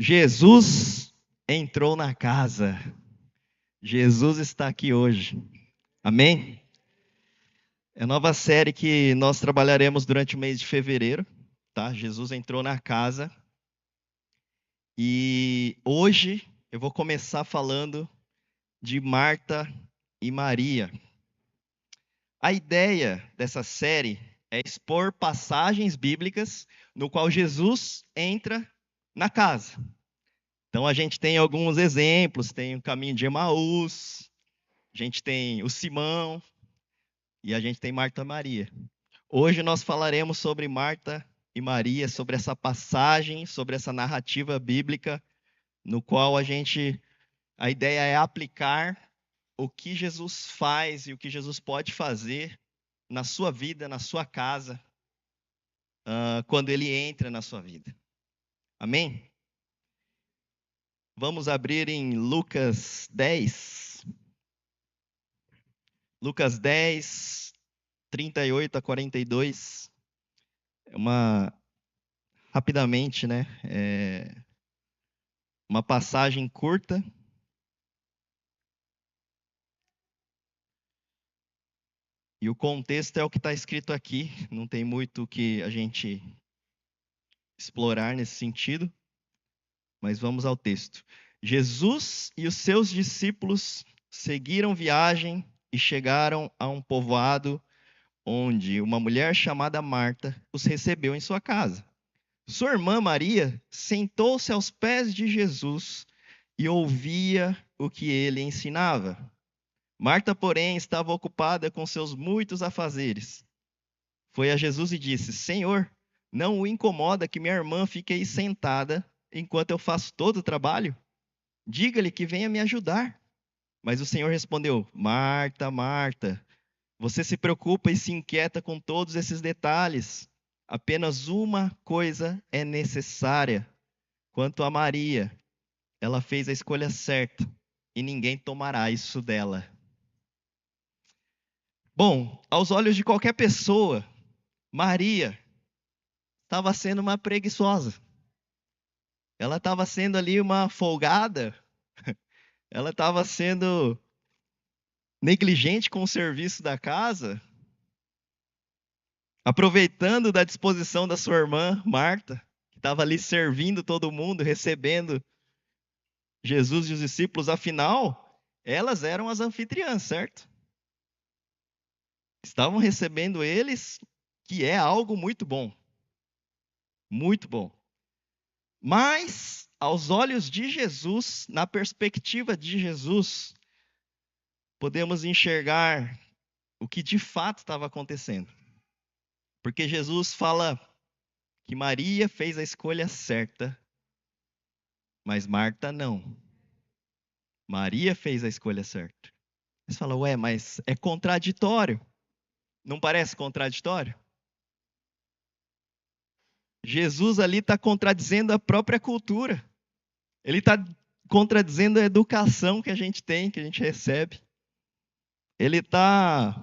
Jesus entrou na casa. Jesus está aqui hoje. Amém? É a nova série que nós trabalharemos durante o mês de fevereiro, tá? Jesus entrou na casa. E hoje eu vou começar falando de Marta e Maria. A ideia dessa série é expor passagens bíblicas no qual Jesus entra na casa. Então a gente tem alguns exemplos, tem o caminho de Emaús, a gente tem o Simão e a gente tem Marta e Maria. Hoje nós falaremos sobre Marta e Maria, sobre essa passagem, sobre essa narrativa bíblica, no qual a ideia é aplicar o que Jesus faz e o que Jesus pode fazer na sua vida, na sua casa, quando ele entra na sua vida. Amém? Vamos abrir em Lucas 10. Lucas 10, 38 a 42. Rapidamente, né? Uma passagem curta. E o contexto é o que está escrito aqui. Não tem muito o que a gente explorar nesse sentido. Mas vamos ao texto. Jesus e os seus discípulos seguiram viagem e chegaram a um povoado onde uma mulher chamada Marta os recebeu em sua casa. Sua irmã Maria sentou-se aos pés de Jesus e ouvia o que ele ensinava. Marta, porém, estava ocupada com seus muitos afazeres. Foi a Jesus e disse: Senhor, não o incomoda que minha irmã fique aí sentada enquanto eu faço todo o trabalho? Diga-lhe que venha me ajudar. Mas o Senhor respondeu: Marta, Marta, você se preocupa e se inquieta com todos esses detalhes. Apenas uma coisa é necessária. Quanto a Maria, ela fez a escolha certa e ninguém tomará isso dela. Bom, aos olhos de qualquer pessoa, Maria estava sendo uma preguiçosa. Ela estava sendo ali uma folgada. Ela estava sendo negligente com o serviço da casa, aproveitando da disposição da sua irmã, Marta, que estava ali servindo todo mundo, recebendo Jesus e os discípulos. Afinal, elas eram as anfitriãs, certo? Estavam recebendo eles, que é algo muito bom. Muito bom. Mas, aos olhos de Jesus, na perspectiva de Jesus, podemos enxergar o que de fato estava acontecendo. Porque Jesus fala que Maria fez a escolha certa, mas Marta não. Maria fez a escolha certa. Você fala, ué, mas é contraditório. Não parece contraditório? Jesus ali está contradizendo a própria cultura. Ele está contradizendo a educação que a gente tem, que a gente recebe. Ele está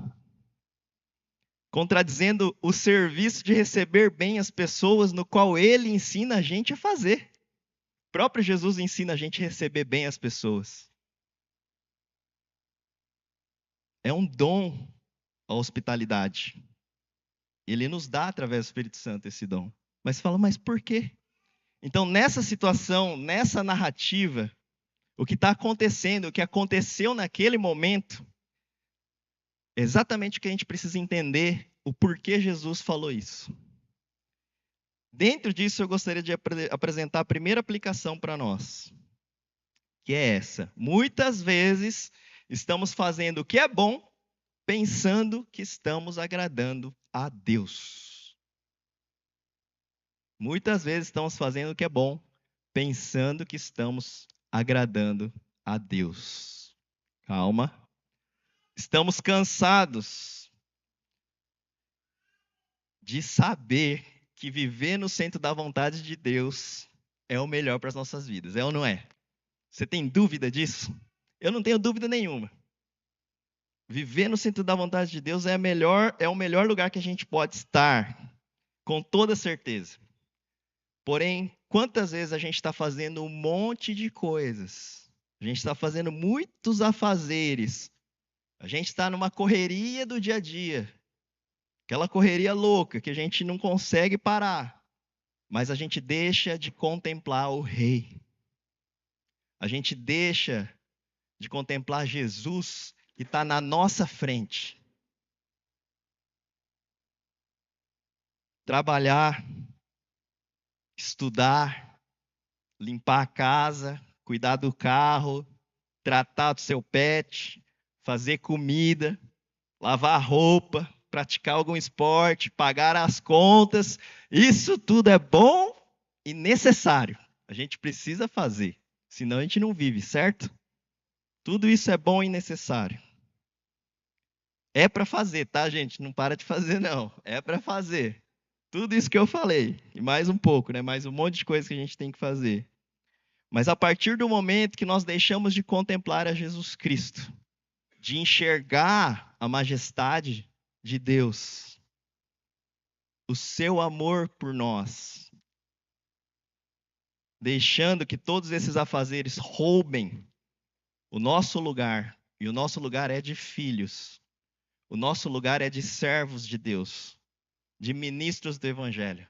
contradizendo o serviço de receber bem as pessoas, no qual ele ensina a gente a fazer. O próprio Jesus ensina a gente a receber bem as pessoas. É um dom a hospitalidade. Ele nos dá, através do Espírito Santo, esse dom. Mas você fala, mas por quê? Então, nessa situação, nessa narrativa, o que está acontecendo, o que aconteceu naquele momento, é exatamente o que a gente precisa entender, o porquê Jesus falou isso. Dentro disso, eu gostaria de apresentar a primeira aplicação para nós, que é essa. Muitas vezes, estamos fazendo o que é bom, pensando que estamos agradando a Deus. Muitas vezes estamos fazendo o que é bom, pensando que estamos agradando a Deus. Calma. Estamos cansados de saber que viver no centro da vontade de Deus é o melhor para as nossas vidas, é ou não é? Você tem dúvida disso? Eu não tenho dúvida nenhuma. Viver no centro da vontade de Deus é o melhor lugar que a gente pode estar, com toda certeza. Porém, quantas vezes a gente está fazendo um monte de coisas? A gente está fazendo muitos afazeres. A gente está numa correria do dia a dia. Aquela correria louca que a gente não consegue parar. Mas a gente deixa de contemplar o Rei. A gente deixa de contemplar Jesus que está na nossa frente. Trabalhar, estudar, limpar a casa, cuidar do carro, tratar do seu pet, fazer comida, lavar roupa, praticar algum esporte, pagar as contas. Isso tudo é bom e necessário. A gente precisa fazer, senão a gente não vive, certo? Tudo isso é bom e necessário. É para fazer, tá, gente? Não para de fazer, não. É para fazer. Tudo isso que eu falei. E mais um pouco, né? Mais um monte de coisa que a gente tem que fazer. Mas a partir do momento que nós deixamos de contemplar a Jesus Cristo, de enxergar a majestade de Deus, o seu amor por nós, deixando que todos esses afazeres roubem o nosso lugar, e o nosso lugar é de filhos, o nosso lugar é de servos de Deus, de ministros do Evangelho.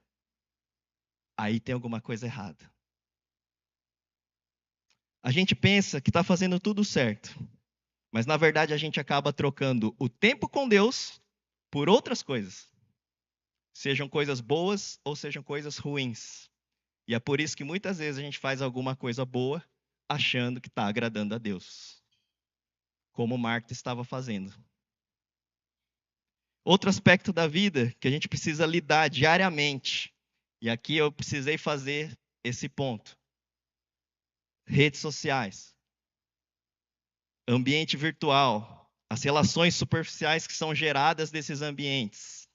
Aí tem alguma coisa errada. A gente pensa que está fazendo tudo certo, mas na verdade a gente acaba trocando o tempo com Deus por outras coisas. Sejam coisas boas ou sejam coisas ruins. E é por isso que muitas vezes a gente faz alguma coisa boa achando que está agradando a Deus. Como Marta estava fazendo. Outro aspecto da vida que a gente precisa lidar diariamente. E aqui eu precisei fazer esse ponto. Redes sociais. Ambiente virtual. As relações superficiais que são geradas desses ambientes.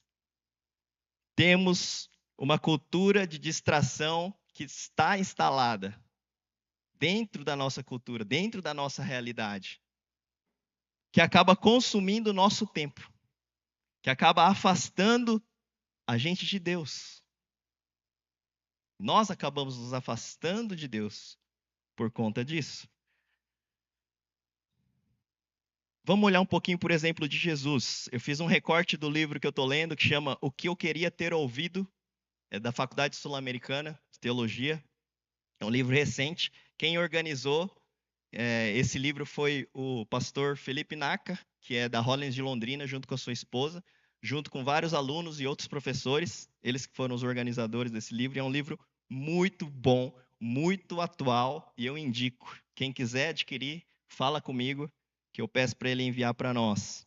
Temos uma cultura de distração que está instalada dentro da nossa cultura, dentro da nossa realidade, que acaba consumindo o nosso tempo, que acaba afastando a gente de Deus. Nós acabamos nos afastando de Deus por conta disso. Vamos olhar um pouquinho, por exemplo, de Jesus. Eu fiz um recorte do livro que eu estou lendo, que chama O que eu queria ter ouvido, é da Faculdade Sul-Americana de Teologia. É um livro recente. Quem organizou esse livro foi o pastor Felipe Naka, que é da Rollins de Londrina, junto com a sua esposa, junto com vários alunos e outros professores. Eles que foram os organizadores desse livro. É um livro muito bom, muito atual, e eu indico. Quem quiser adquirir, fala comigo, que eu peço para ele enviar para nós.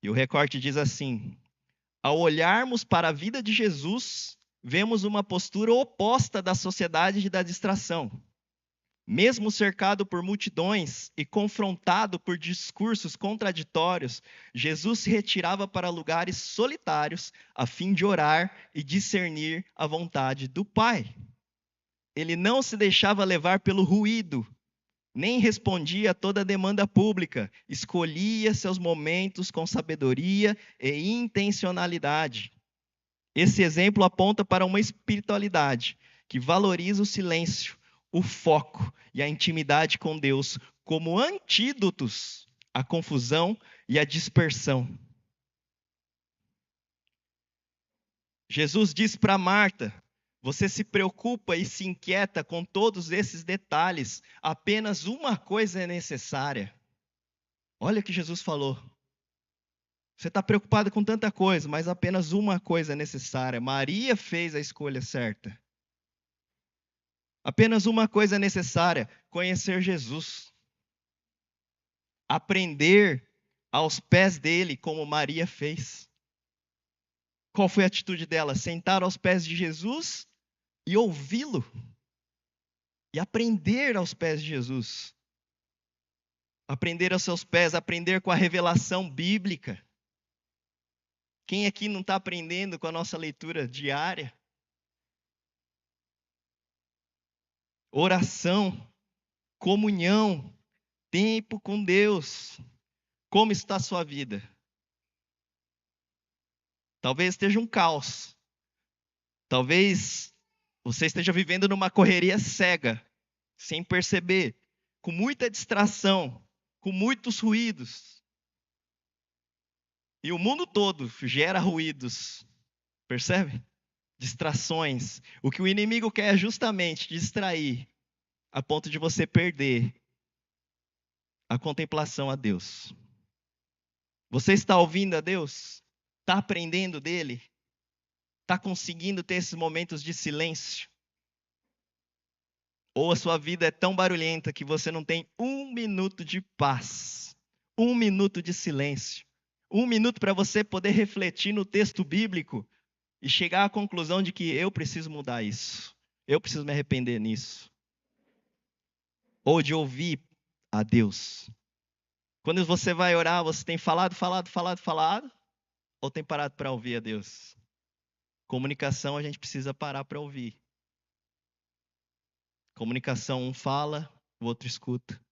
E o recorte diz assim: ao olharmos para a vida de Jesus, vemos uma postura oposta da sociedade e da distração. Mesmo cercado por multidões e confrontado por discursos contraditórios, Jesus se retirava para lugares solitários a fim de orar e discernir a vontade do Pai. Ele não se deixava levar pelo ruído, nem respondia a toda demanda pública, escolhia seus momentos com sabedoria e intencionalidade. Esse exemplo aponta para uma espiritualidade que valoriza o silêncio, o foco e a intimidade com Deus como antídotos à confusão e à dispersão. Jesus diz para Marta: você se preocupa e se inquieta com todos esses detalhes, apenas uma coisa é necessária. Olha o que Jesus falou. Você está preocupado com tanta coisa, mas apenas uma coisa é necessária. Maria fez a escolha certa. Apenas uma coisa é necessária: conhecer Jesus. Aprender aos pés dele, como Maria fez. Qual foi a atitude dela? Sentar aos pés de Jesus e ouvi-lo. E aprender aos pés de Jesus. Aprender aos seus pés, aprender com a revelação bíblica. Quem aqui não está aprendendo com a nossa leitura diária? Oração, comunhão, tempo com Deus. Como está a sua vida? Talvez esteja um caos. Talvez você esteja vivendo numa correria cega, sem perceber, com muita distração, com muitos ruídos. E o mundo todo gera ruídos, percebe? Distrações. O que o inimigo quer é justamente distrair, a ponto de você perder a contemplação a Deus. Você está ouvindo a Deus? Está aprendendo dele? Está conseguindo ter esses momentos de silêncio? Ou a sua vida é tão barulhenta que você não tem um minuto de paz, um minuto de silêncio, um minuto para você poder refletir no texto bíblico e chegar à conclusão de que eu preciso mudar isso, eu preciso me arrepender nisso. Ou de ouvir a Deus. Quando você vai orar, você tem falado, ou tem parado para ouvir a Deus? Comunicação a gente precisa parar para ouvir. Comunicação, um fala, o outro escuta,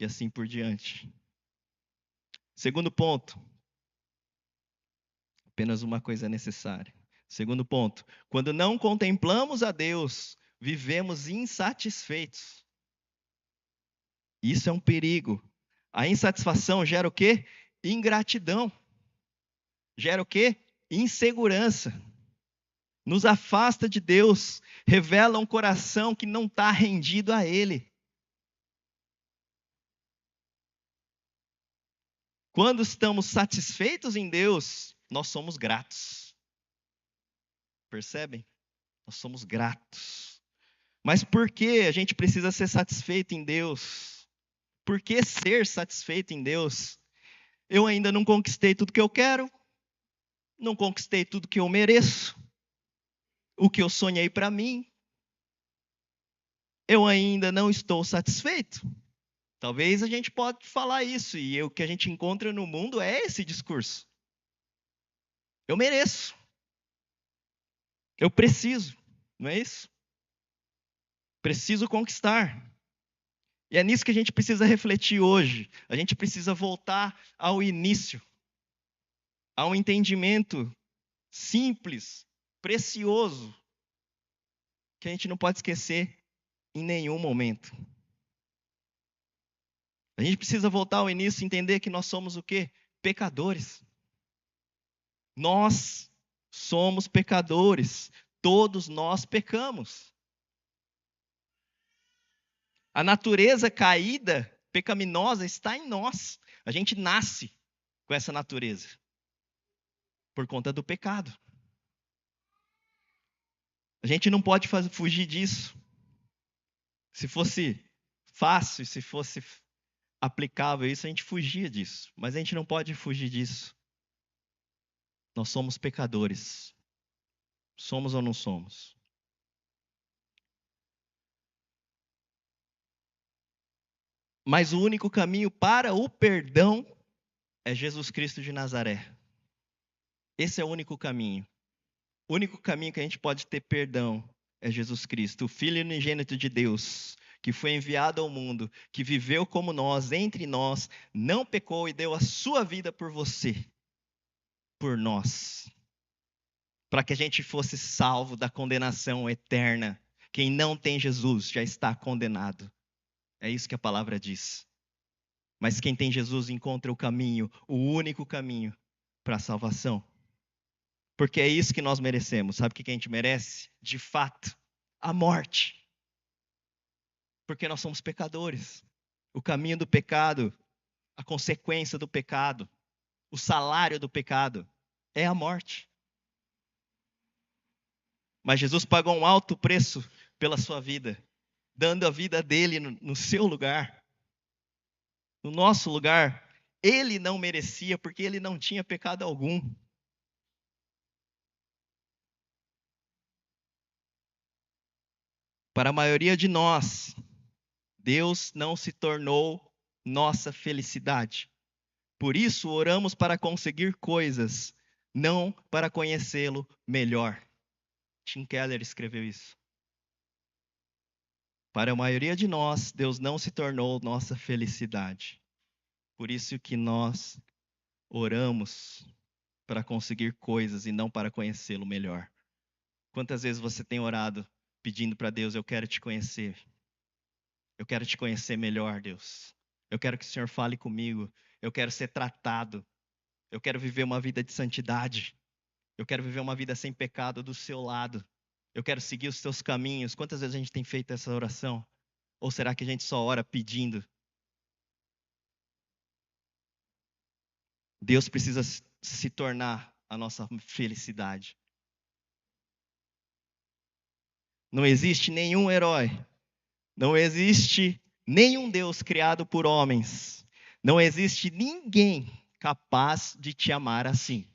e assim por diante. Segundo ponto, apenas uma coisa é necessária. Segundo ponto, quando não contemplamos a Deus, vivemos insatisfeitos. Isso é um perigo. A insatisfação gera o quê? Ingratidão. Gera o quê? Insegurança. Nos afasta de Deus, revela um coração que não está rendido a Ele. Quando estamos satisfeitos em Deus, nós somos gratos. Percebem? Nós somos gratos. Mas por que a gente precisa ser satisfeito em Deus? Por que ser satisfeito em Deus? Eu ainda não conquistei tudo que eu quero, não conquistei tudo que eu mereço, o que eu sonhei para mim. Eu ainda não estou satisfeito. Talvez a gente pode falar isso, e o que a gente encontra no mundo é esse discurso. Eu mereço. Eu preciso, não é isso? Preciso conquistar. E é nisso que a gente precisa refletir hoje. A gente precisa voltar ao início, a um entendimento simples, precioso, que a gente não pode esquecer em nenhum momento. A gente precisa voltar ao início e entender que nós somos o quê? Pecadores. Nós somos pecadores. Todos nós pecamos. A natureza caída, pecaminosa, está em nós. A gente nasce com essa natureza por conta do pecado. A gente não pode fugir disso. Se fosse fácil, se fosse aplicável isso, a gente fugia disso. Mas a gente não pode fugir disso. Nós somos pecadores. Somos ou não somos? Mas o único caminho para o perdão é Jesus Cristo de Nazaré. Esse é o único caminho. O único caminho que a gente pode ter perdão é Jesus Cristo, o Filho unigênito de Deus, que foi enviado ao mundo, que viveu como nós, entre nós, não pecou e deu a sua vida por você, por nós, para que a gente fosse salvo da condenação eterna. Quem não tem Jesus já está condenado. É isso que a palavra diz. Mas quem tem Jesus encontra o caminho, o único caminho para a salvação. Porque é isso que nós merecemos. Sabe o que a gente merece? De fato, a morte. Porque nós somos pecadores. O caminho do pecado, a consequência do pecado, o salário do pecado é a morte. Mas Jesus pagou um alto preço pela sua vida, dando a vida dele no seu lugar, no nosso lugar. Ele não merecia, porque ele não tinha pecado algum. Para a maioria de nós, Deus não se tornou nossa felicidade. Por isso, oramos para conseguir coisas, não para conhecê-lo melhor. Tim Keller escreveu isso. Para a maioria de nós, Deus não se tornou nossa felicidade. Por isso que nós oramos para conseguir coisas e não para conhecê-lo melhor. Quantas vezes você tem orado pedindo para Deus: eu quero te conhecer. Eu quero te conhecer melhor, Deus. Eu quero que o Senhor fale comigo. Eu quero ser tratado. Eu quero viver uma vida de santidade. Eu quero viver uma vida sem pecado do seu lado. Eu quero seguir os teus caminhos. Quantas vezes a gente tem feito essa oração? Ou será que a gente só ora pedindo? Deus precisa se tornar a nossa felicidade. Não existe nenhum herói. Não existe nenhum Deus criado por homens. Não existe ninguém capaz de te amar assim,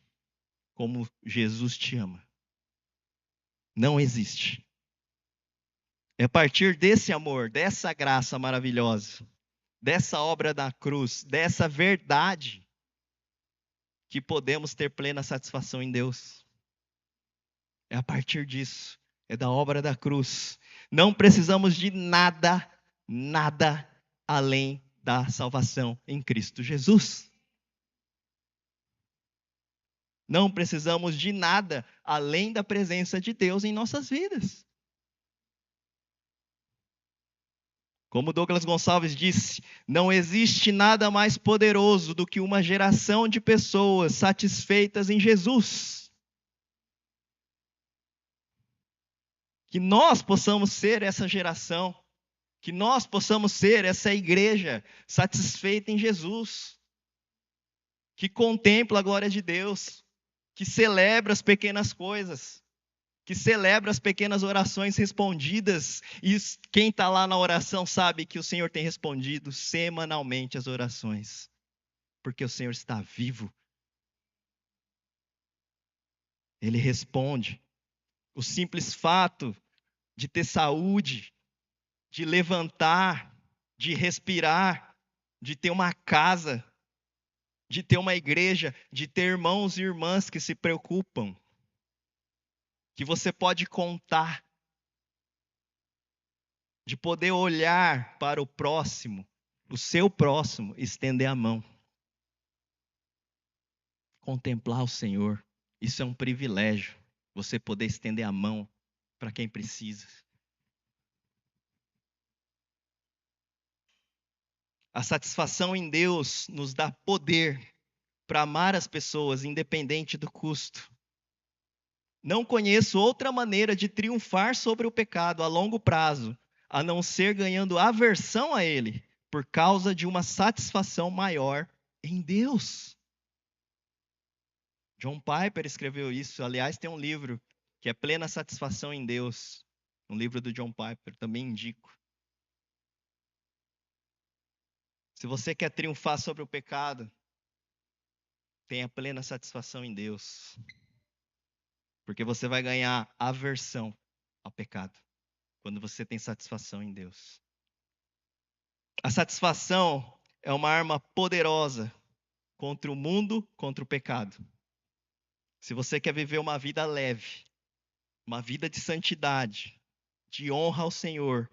como Jesus te ama. Não existe. É a partir desse amor, dessa graça maravilhosa, dessa obra da cruz, dessa verdade, que podemos ter plena satisfação em Deus. É a partir disso, é da obra da cruz. Não precisamos de nada, nada além da salvação em Cristo Jesus. Não precisamos de nada além da presença de Deus em nossas vidas. Como Douglas Gonçalves disse, não existe nada mais poderoso do que uma geração de pessoas satisfeitas em Jesus. Que nós possamos ser essa geração, que nós possamos ser essa igreja satisfeita em Jesus, que contempla a glória de Deus, que celebra as pequenas coisas, que celebra as pequenas orações respondidas, e quem está lá na oração sabe que o Senhor tem respondido semanalmente as orações, porque o Senhor está vivo. Ele responde. O simples fato de ter saúde, de levantar, de respirar, de ter uma casa, de ter uma igreja, de ter irmãos e irmãs que se preocupam, que você pode contar, de poder olhar para o próximo, o seu próximo, estender a mão. Contemplar o Senhor, isso é um privilégio, você poder estender a mão para quem precisa. A satisfação em Deus nos dá poder para amar as pessoas, independente do custo. Não conheço outra maneira de triunfar sobre o pecado a longo prazo, a não ser ganhando aversão a ele, por causa de uma satisfação maior em Deus. John Piper escreveu isso. Aliás, tem um livro que é Plena Satisfação em Deus. Um livro do John Piper, também indico. Se você quer triunfar sobre o pecado, tenha plena satisfação em Deus. Porque você vai ganhar aversão ao pecado quando você tem satisfação em Deus. A satisfação é uma arma poderosa contra o mundo, contra o pecado. Se você quer viver uma vida leve, uma vida de santidade, de honra ao Senhor,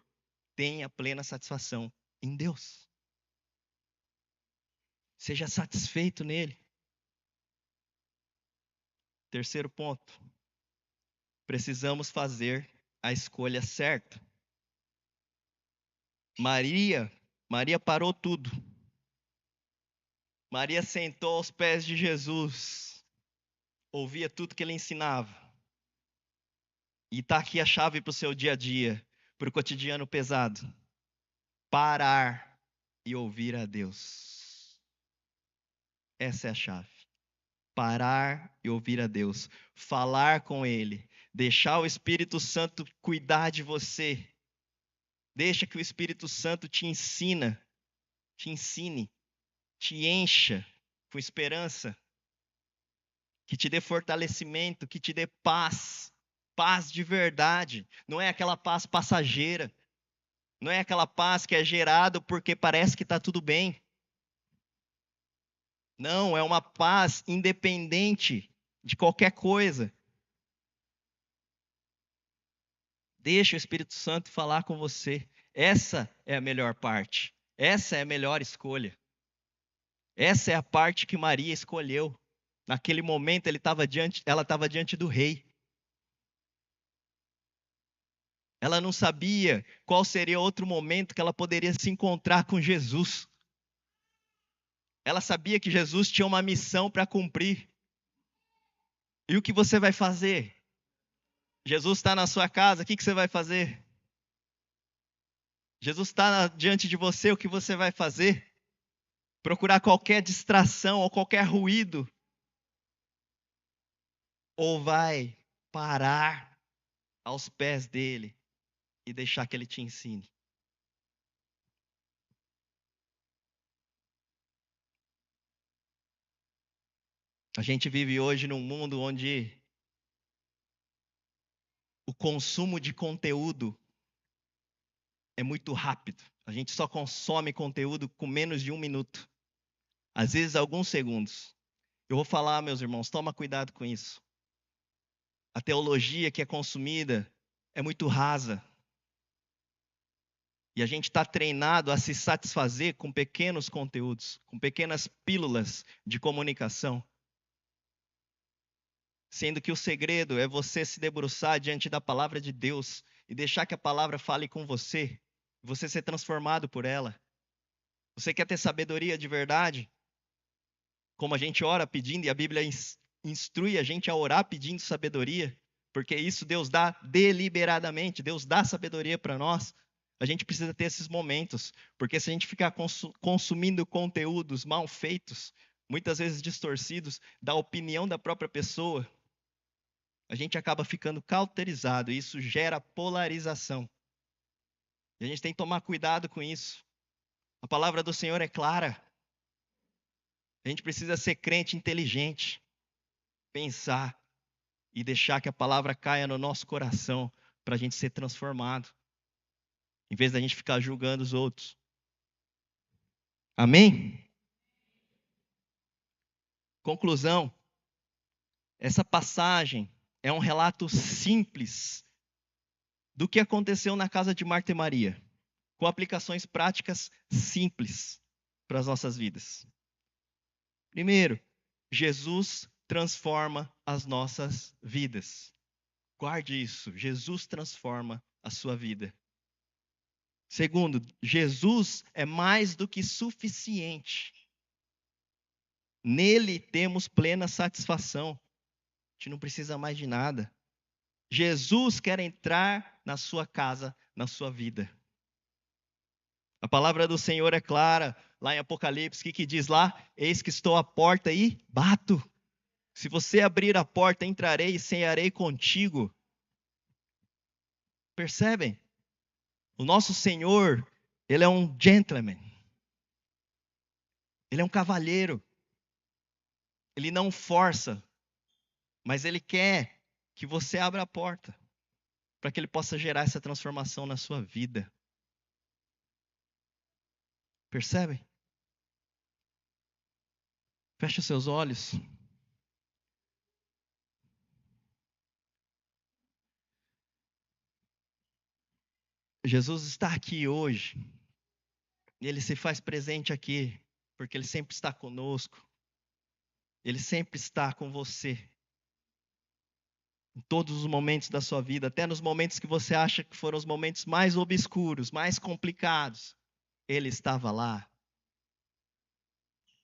tenha plena satisfação em Deus. Seja satisfeito nele. Terceiro ponto. Precisamos fazer a escolha certa. Maria parou tudo. Maria sentou aos pés de Jesus, ouvia tudo que ele ensinava. E está aqui a chave para o seu dia a dia, para o cotidiano pesado. Parar e ouvir a Deus. Essa é a chave. Parar e ouvir a Deus. Falar com Ele. Deixar o Espírito Santo cuidar de você. Deixa que o Espírito Santo te ensine, te encha com esperança, que te dê fortalecimento, que te dê paz, paz de verdade. Não é aquela paz passageira, não é aquela paz que é gerada porque parece que está tudo bem. Não, é uma paz independente de qualquer coisa. Deixa o Espírito Santo falar com você. Essa é a melhor parte. Essa é a melhor escolha. Essa é a parte que Maria escolheu. Naquele momento ela estava diante do rei. Ela não sabia qual seria outro momento que ela poderia se encontrar com Jesus. Ela sabia que Jesus tinha uma missão para cumprir. E o que você vai fazer? Jesus está na sua casa, o que você vai fazer? Jesus está diante de você, o que você vai fazer? Procurar qualquer distração ou qualquer ruído? Ou vai parar aos pés dele e deixar que ele te ensine? A gente vive hoje num mundo onde o consumo de conteúdo é muito rápido. A gente só consome conteúdo com menos de 1 minuto. Às vezes, alguns segundos. Eu vou falar, meus irmãos, toma cuidado com isso. A teologia que é consumida é muito rasa. E a gente está treinado a se satisfazer com pequenos conteúdos, com pequenas pílulas de comunicação. Sendo que o segredo é você se debruçar diante da palavra de Deus e deixar que a palavra fale com você, você ser transformado por ela. Você quer ter sabedoria de verdade? Como a gente ora pedindo, e a Bíblia instrui a gente a orar pedindo sabedoria, porque isso Deus dá deliberadamente, Deus dá sabedoria para nós. A gente precisa ter esses momentos, porque se a gente ficar consumindo conteúdos mal feitos, muitas vezes distorcidos, da opinião da própria pessoa, a gente acaba ficando cauterizado, e isso gera polarização. E a gente tem que tomar cuidado com isso. A palavra do Senhor é clara. A gente precisa ser crente inteligente, pensar e deixar que a palavra caia no nosso coração para a gente ser transformado, em vez da gente ficar julgando os outros. Amém? Conclusão: essa passagem é um relato simples do que aconteceu na casa de Marta e Maria, com aplicações práticas simples para as nossas vidas. Primeiro, Jesus transforma as nossas vidas. Guarde isso, Jesus transforma a sua vida. Segundo, Jesus é mais do que suficiente. Nele temos plena satisfação. A gente não precisa mais de nada. Jesus quer entrar na sua casa, na sua vida. A palavra do Senhor é clara, lá em Apocalipse, o que diz lá? Eis que estou à porta e bato. Se você abrir a porta, entrarei e cearei contigo. Percebem? O nosso Senhor, Ele é um gentleman. Ele é um cavalheiro. Ele não força, mas Ele quer que você abra a porta para que Ele possa gerar essa transformação na sua vida. Percebem? Feche os seus olhos. Jesus está aqui hoje. E Ele se faz presente aqui, porque Ele sempre está conosco. Ele sempre está com você. Em todos os momentos da sua vida, até nos momentos que você acha que foram os momentos mais obscuros, mais complicados, Ele estava lá.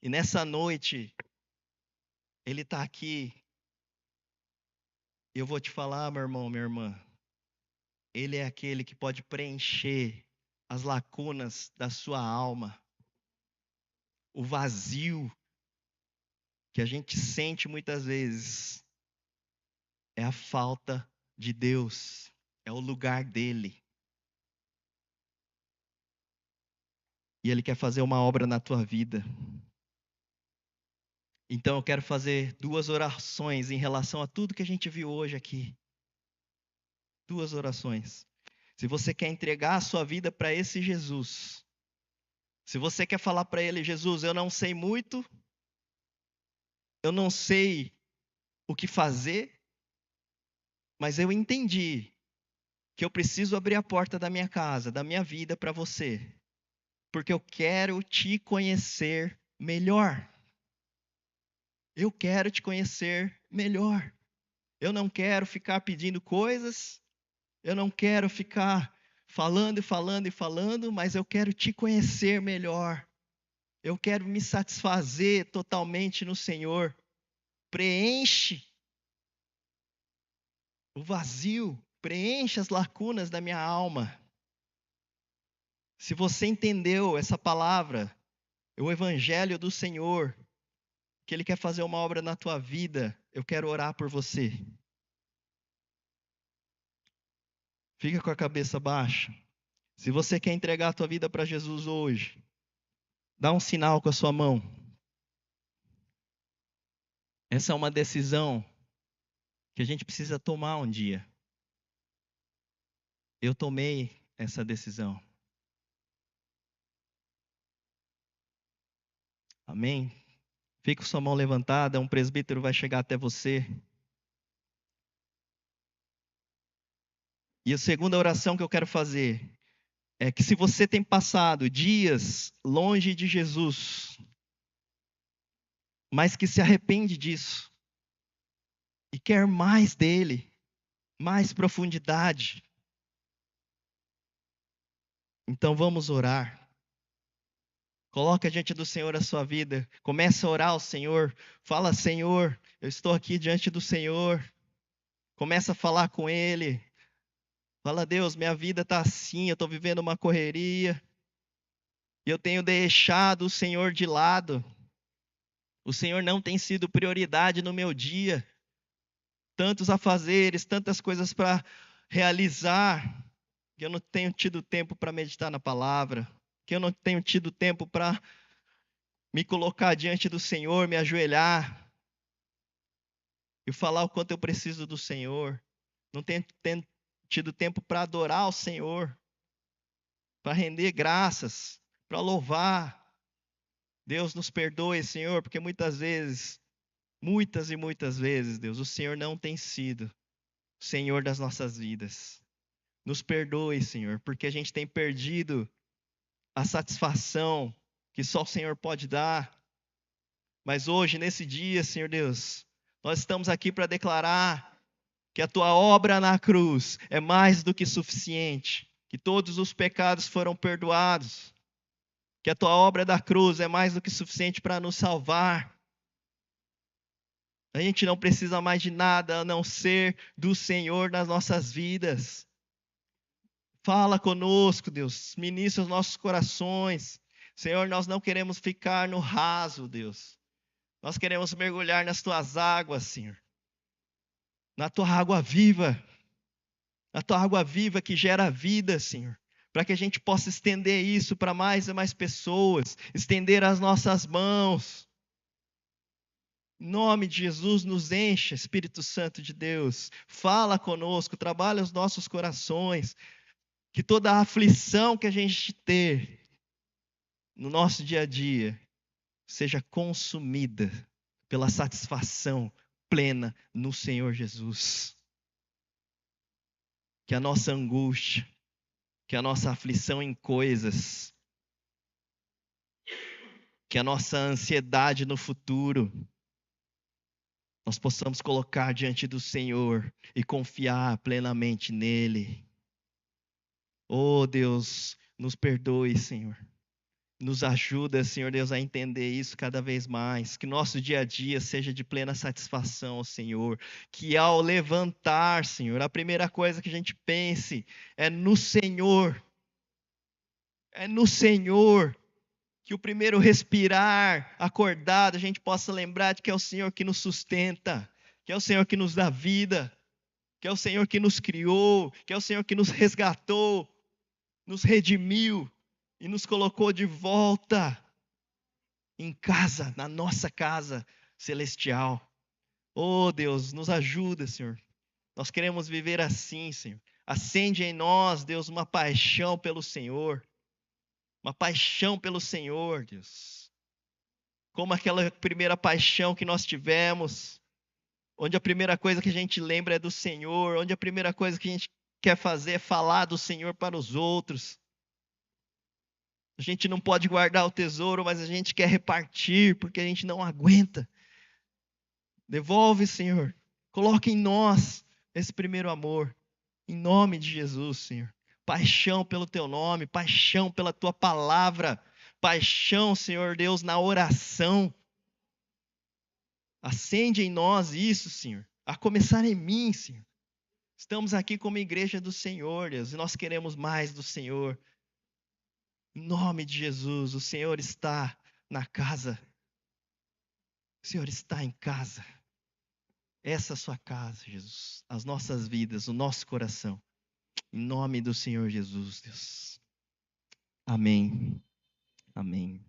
E nessa noite, Ele está aqui. Eu vou te falar, meu irmão, minha irmã. Ele é aquele que pode preencher as lacunas da sua alma. O vazio que a gente sente muitas vezes é a falta de Deus, é o lugar dele. E Ele quer fazer uma obra na tua vida. Então eu quero fazer 2 orações em relação a tudo que a gente viu hoje aqui. 2 orações. Se você quer entregar a sua vida para esse Jesus, se você quer falar para Ele, Jesus, eu não sei muito, eu não sei o que fazer, mas eu entendi que eu preciso abrir a porta da minha casa, da minha vida para você, porque eu quero te conhecer melhor. Eu quero te conhecer melhor. Eu não quero ficar pedindo coisas, Eu não quero ficar falando e falando e falando, mas eu quero te conhecer melhor. Eu quero me satisfazer totalmente no Senhor. Preenche o vazio, preenche as lacunas da minha alma. Se você entendeu essa palavra, o Evangelho do Senhor, que Ele quer fazer uma obra na tua vida, eu quero orar por você. Fica com a cabeça baixa. Se você quer entregar a tua vida para Jesus hoje, dá um sinal com a sua mão. Essa é uma decisão que a gente precisa tomar um dia. Eu tomei essa decisão. Amém? Fica com sua mão levantada, um presbítero vai chegar até você. E a segunda oração que eu quero fazer é que se você tem passado dias longe de Jesus, mas que se arrepende disso, e quer mais dele, mais profundidade, então vamos orar. Coloca diante do Senhor a sua vida. Começa a orar ao Senhor. Fala, Senhor, eu estou aqui diante do Senhor. Começa a falar com Ele. Fala, Deus, minha vida está assim, eu estou vivendo uma correria. E eu tenho deixado o Senhor de lado. O Senhor não tem sido prioridade no meu dia. Tantos afazeres, tantas coisas para realizar, que eu não tenho tido tempo para meditar na palavra. Que eu não tenho tido tempo para me colocar diante do Senhor, me ajoelhar e falar o quanto eu preciso do Senhor. Não tenho tido tempo para adorar o Senhor, para render graças, para louvar. Deus nos perdoe, Senhor, porque muitas e muitas vezes, Deus, o Senhor não tem sido o Senhor das nossas vidas. Nos perdoe, Senhor, porque a gente tem perdido a satisfação que só o Senhor pode dar. Mas hoje, nesse dia, Senhor Deus, nós estamos aqui para declarar que a tua obra na cruz é mais do que suficiente, que todos os pecados foram perdoados, que a tua obra da cruz é mais do que suficiente para nos salvar. A gente não precisa mais de nada a não ser do Senhor nas nossas vidas. Fala conosco, Deus, ministra os nossos corações. Senhor, nós não queremos ficar no raso, Deus. Nós queremos mergulhar nas tuas águas, Senhor. Na tua água viva. Na tua água viva que gera vida, Senhor. Para que a gente possa estender isso para mais e mais pessoas. Estender as nossas mãos. Em nome de Jesus, nos encha, Espírito Santo de Deus. Fala conosco, trabalha os nossos corações. Que toda a aflição que a gente ter no nosso dia a dia seja consumida pela satisfação plena no Senhor Jesus. Que a nossa angústia, que a nossa aflição em coisas, que a nossa ansiedade no futuro, nós possamos colocar diante do Senhor e confiar plenamente nele. Oh Deus, nos perdoe, Senhor. Nos ajuda, Senhor Deus, a entender isso cada vez mais. Que nosso dia a dia seja de plena satisfação ao Senhor. Que ao levantar, Senhor, a primeira coisa que a gente pense é no Senhor. É no Senhor. Que o primeiro respirar, acordado, a gente possa lembrar de que é o Senhor que nos sustenta. Que é o Senhor que nos dá vida. Que é o Senhor que nos criou. Que é o Senhor que nos resgatou. Nos redimiu. E nos colocou de volta em casa, na nossa casa celestial. Oh Deus, nos ajuda, Senhor. Nós queremos viver assim, Senhor. Acende em nós, Deus, uma paixão pelo Senhor. Uma paixão pelo Senhor, Deus. Como aquela primeira paixão que nós tivemos, onde a primeira coisa que a gente lembra é do Senhor, onde a primeira coisa que a gente quer fazer é falar do Senhor para os outros. A gente não pode guardar o tesouro, mas a gente quer repartir, porque a gente não aguenta. Devolve, Senhor. Coloque em nós esse primeiro amor. Em nome de Jesus, Senhor. Paixão pelo teu nome, paixão pela tua palavra, paixão, Senhor Deus, na oração. Acende em nós isso, Senhor. A começar em mim, Senhor. Estamos aqui como igreja do Senhor, Deus, e nós queremos mais do Senhor. Em nome de Jesus, o Senhor está na casa. O Senhor está em casa. Essa é a sua casa, Jesus. As nossas vidas, o nosso coração. Em nome do Senhor Jesus, Deus. Amém. Amém.